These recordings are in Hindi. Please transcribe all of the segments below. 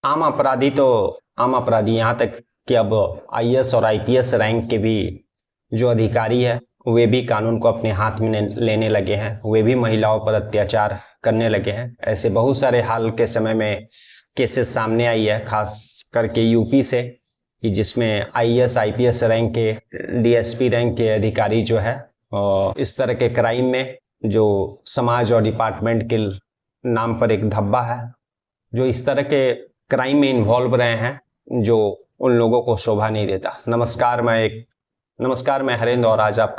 आम अपराधी यहाँ तक कि अब आईएएस और आईपीएस रैंक के भी जो अधिकारी है वे भी कानून को अपने हाथ में लेने लगे हैं। वे भी महिलाओं पर अत्याचार करने लगे हैं। ऐसे बहुत सारे हाल के समय में केसेस सामने आई है, खास करके यूपी से, कि जिसमें आईएएस आईपीएस रैंक के, डीएसपी रैंक के अधिकारी जो है इस तरह के क्राइम में, जो समाज और डिपार्टमेंट के नाम पर एक धब्बा है, जो इस तरह के क्राइम में इन्वॉल्व रहे हैं, जो उन लोगों को शोभा नहीं देता। नमस्कार, मैं हरेंद्र और आज आप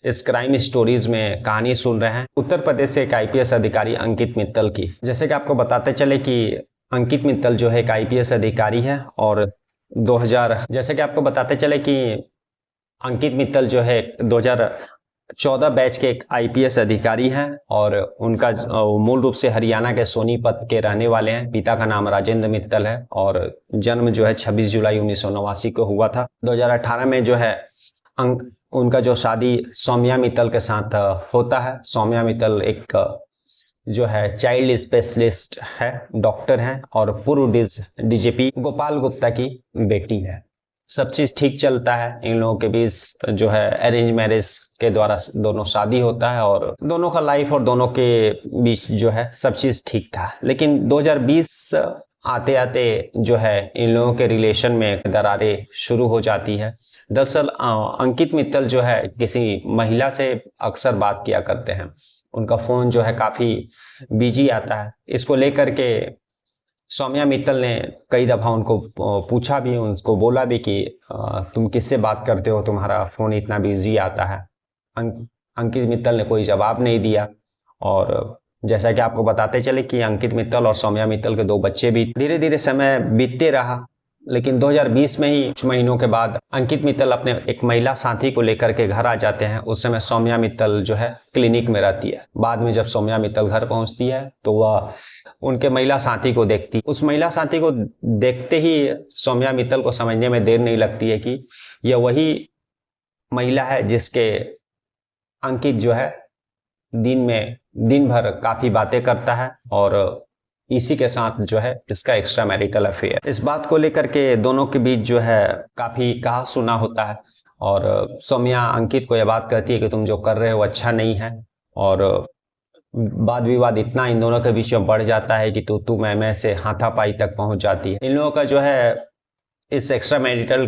इस क्राइम स्टोरीज में कहानी सुन रहे हैं उत्तर प्रदेश से एक आईपीएस अधिकारी अंकित मित्तल की। जैसे कि आपको बताते चले कि अंकित मित्तल जो है एक आईपीएस अधिकारी है और 2014 बैच के एक आईपीएस अधिकारी हैं और उनका मूल रूप से हरियाणा के सोनीपत के रहने वाले हैं। पिता का नाम राजेंद्र मित्तल है और जन्म जो है 26 जुलाई 1989 को हुआ था। 2018 में जो है उनका जो शादी सौम्या मित्तल के साथ होता है। सौम्या मित्तल एक जो है चाइल्ड स्पेशलिस्ट है, डॉक्टर हैं और पूर्व डीजीपी गोपाल गुप्ता की बेटी है। सब चीज़ ठीक चलता है इन लोगों के बीच। जो है अरेंज मैरिज के द्वारा दोनों शादी होता है और दोनों का लाइफ और दोनों के बीच जो है सब चीज़ ठीक था। लेकिन 2020 आते आते जो है इन लोगों के रिलेशन में दरारें शुरू हो जाती है। दरअसल अंकित मित्तल जो है किसी महिला से अक्सर बात किया करते हैं। उनका फ़ोन जो है काफ़ी बिजी आता है। इसको लेकर के सौम्या मित्तल ने कई दफ़ा उनको पूछा भी, उनको बोला भी कि तुम किससे बात करते हो, तुम्हारा फ़ोन इतना बिजी आता है। अंकित मित्तल ने कोई जवाब नहीं दिया और जैसा कि आपको बताते चले कि अंकित मित्तल और सौम्या मित्तल के 2 बच्चे भी। धीरे धीरे समय बीतते रहा, लेकिन 2020 में ही कुछ महीनों के बाद अंकित मित्तल अपने एक महिला साथी को लेकर के घर आ जाते हैं। उस समय सौम्या मित्तल जो है क्लिनिक में रहती है। बाद में जब सौम्या मित्तल घर पहुंचती है तो वह उनके महिला साथी को देखती। उस महिला साथी को देखते ही सौम्या मित्तल को समझने में देर नहीं लगती है कि यह वही महिला है जिसके अंकित जो है दिन भर काफ़ी बातें करता है और इसी के साथ जो है इसका एक्स्ट्रा मैरिटल अफेयर। इस बात को लेकर के दोनों के बीच जो है काफ़ी कहा सुना होता है और सौम्या अंकित को यह बात कहती है कि तुम जो कर रहे हो अच्छा नहीं है और वाद विवाद इतना इन दोनों के बीच में बढ़ जाता है कि तू मैं से हाथापाई तक पहुंच जाती है। इन लोगों का जो है इस एक्स्ट्रा मैरिटल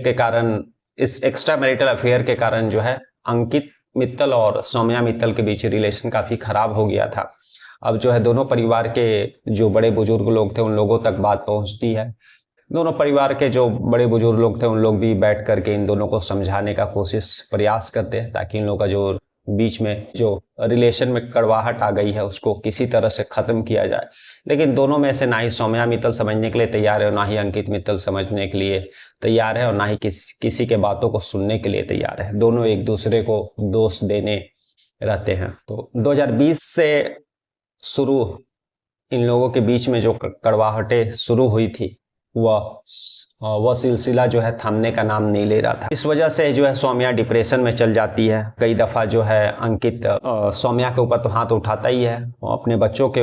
अफेयर के कारण जो है अंकित मित्तल और सौम्या मित्तल के बीच रिलेशन काफ़ी ख़राब हो गया था। अब जो है दोनों परिवार के जो बड़े बुजुर्ग लोग थे उन लोगों तक बात पहुंचती है। दोनों परिवार के जो बड़े बुजुर्ग लोग थे उन लोग भी बैठ करके इन दोनों को समझाने का प्रयास करते हैं ताकि इन लोगों का जो बीच में जो रिलेशन में कड़वाहट आ गई है उसको किसी तरह से ख़त्म किया जाए। लेकिन दोनों में से ना ही सौम्या मित्तल समझने के लिए तैयार है और ना ही अंकित मित्तल समझने के लिए तैयार है और ना ही किसी के बातों को सुनने के लिए तैयार है। दोनों एक दूसरे को दोष देने रहते हैं। तो 2020 से शुरू इन लोगों के बीच में जो कड़वाहटें शुरू हुई थी वह सिलसिला जो है थमने का नाम नहीं ले रहा था। इस वजह से जो है सौम्या डिप्रेशन में चल जाती है। कई दफ़ा जो है अंकित सौम्या के ऊपर तो हाथ उठाता ही है और अपने बच्चों के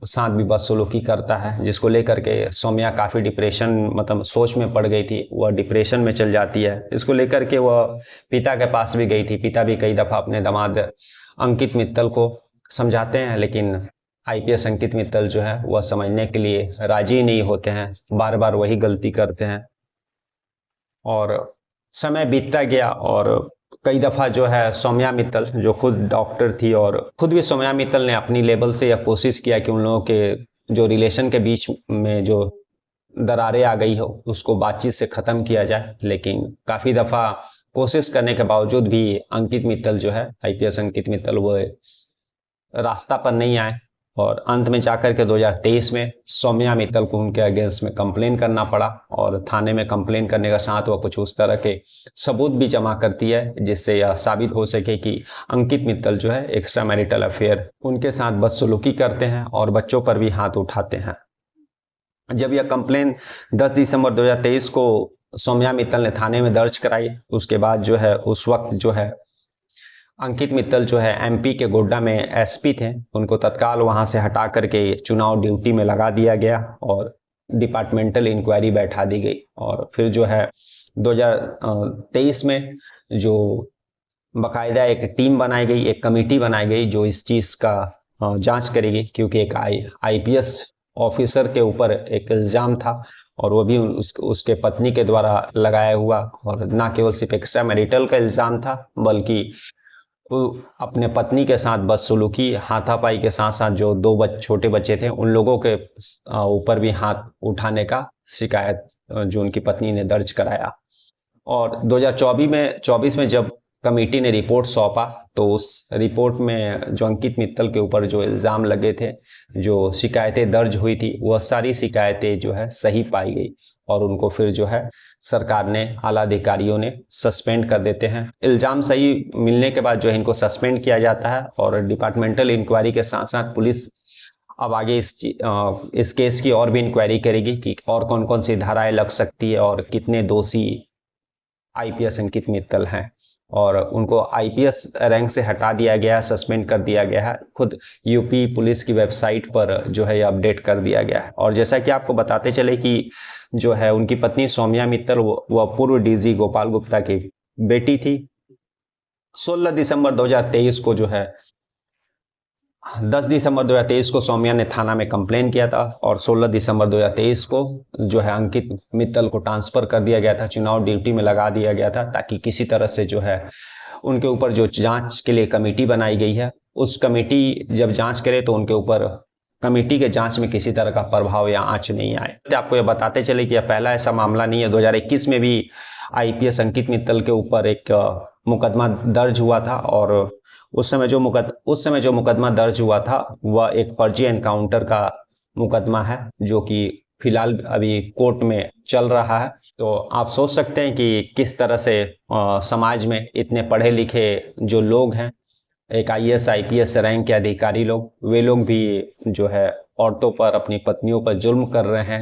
साथ भी बदसलूकी करता है, जिसको लेकर के सौम्या काफ़ी डिप्रेशन मतलब सोच में पड़ गई थी। वह डिप्रेशन में चल जाती है। इसको लेकर के वह पिता के पास भी गई थी। पिता भी कई दफ़ा अपने दामाद अंकित मित्तल को समझाते हैं, लेकिन आईपीएस अंकित मित्तल जो है वह समझने के लिए राजी नहीं होते हैं, बार बार वही गलती करते हैं और समय बीतता गया और कई दफ़ा जो है सौम्या मित्तल जो खुद डॉक्टर थी और खुद भी सौम्या मित्तल ने अपनी लेवल से यह कोशिश किया कि उन लोगों के जो रिलेशन के बीच में जो दरारें आ गई हो उसको बातचीत से ख़त्म किया जाए। लेकिन काफ़ी दफ़ा कोशिश करने के बावजूद भी अंकित मित्तल जो है आईपीएस अंकित मित्तल वो रास्ता पर नहीं आए और अंत में जाकर के 2023 में सौम्या मित्तल को उनके अगेंस्ट में कंप्लेन करना पड़ा और थाने में कंप्लेन करने का साथ वह कुछ उस तरह के सबूत भी जमा करती है जिससे यह साबित हो सके कि अंकित मित्तल जो है एक्स्ट्रा मैरिटल अफेयर उनके साथ बदसलूकी करते हैं और बच्चों पर भी हाथ उठाते हैं। जब यह कंप्लेन 10 दिसंबर 2023 को सौम्या मित्तल ने थाने में दर्ज कराई, उसके बाद जो है उस वक्त जो है अंकित मित्तल जो है एमपी के गोड्डा में एसपी थे, उनको तत्काल वहां से हटा करके चुनाव ड्यूटी में लगा दिया गया और डिपार्टमेंटल इंक्वायरी बैठा दी गई और फिर जो है 2023 में जो बाकायदा एक टीम बनाई गई, एक कमेटी बनाई गई जो इस चीज़ का जांच करेगी, क्योंकि एक आईपीएस ऑफिसर के ऊपर एक इल्ज़ाम था और वो भी उसके पत्नी के द्वारा लगाया हुआ, और ना केवल सिर्फ एक्स्ट्रा मैरिटल का इल्ज़ाम था बल्कि वो अपने पत्नी के साथ बदसलूकी, हाथापाई के साथ साथ जो दो छोटे बच्चे थे उन लोगों के ऊपर भी हाथ उठाने का शिकायत जो उनकी पत्नी ने दर्ज कराया। और 2024 में जब कमेटी ने रिपोर्ट सौंपा तो उस रिपोर्ट में जो अंकित मित्तल के ऊपर जो इल्ज़ाम लगे थे, जो शिकायतें दर्ज हुई थी, वह सारी शिकायतें जो है सही पाई गई और उनको फिर जो है सरकार ने, आला अधिकारियों ने सस्पेंड कर देते हैं। इल्ज़ाम सही मिलने के बाद जो है इनको सस्पेंड किया जाता है और डिपार्टमेंटल इंक्वायरी के साथ साथ पुलिस अब आगे इस केस की और भी इंक्वायरी करेगी कि और कौन कौन सी धाराएं लग सकती है और कितने दोषी आईपीएस अंकित मित्तल हैं, और उनको आईपीएस रैंक से हटा दिया गया है, सस्पेंड कर दिया गया है। खुद यूपी पुलिस की वेबसाइट पर जो है ये अपडेट कर दिया गया है। और जैसा कि आपको बताते चले कि जो है उनकी पत्नी सौम्या मित्तल वह पूर्व डीजी गोपाल गुप्ता की बेटी थी। 16 दिसंबर 2023 को जो है 10 दिसंबर 2023 को सौम्या ने थाना में कंप्लेन किया था और 16 दिसंबर 2023 को जो है अंकित मित्तल को ट्रांसफ़र कर दिया गया था, चुनाव ड्यूटी में लगा दिया गया था, ताकि किसी तरह से जो है उनके ऊपर जो जांच के लिए कमेटी बनाई गई है, उस कमेटी जब जांच करे तो उनके ऊपर कमेटी के जांच में किसी तरह का प्रभाव या आंच नहीं आए। तो आपको ये बताते चले कि यह पहला ऐसा मामला नहीं है। 2021 में भी आईपीएस अंकित मित्तल के ऊपर एक मुकदमा दर्ज हुआ था और उस समय जो मुकदमा दर्ज हुआ था वह एक फर्जी एनकाउंटर का मुकदमा है, जो कि फिलहाल अभी कोर्ट में चल रहा है। तो आप सोच सकते हैं कि किस तरह से समाज में इतने पढ़े लिखे जो लोग हैं, एक आईएएस आईपीएस रैंक के अधिकारी लोग, वे लोग भी जो है औरतों पर, अपनी पत्नियों पर जुल्म कर रहे हैं।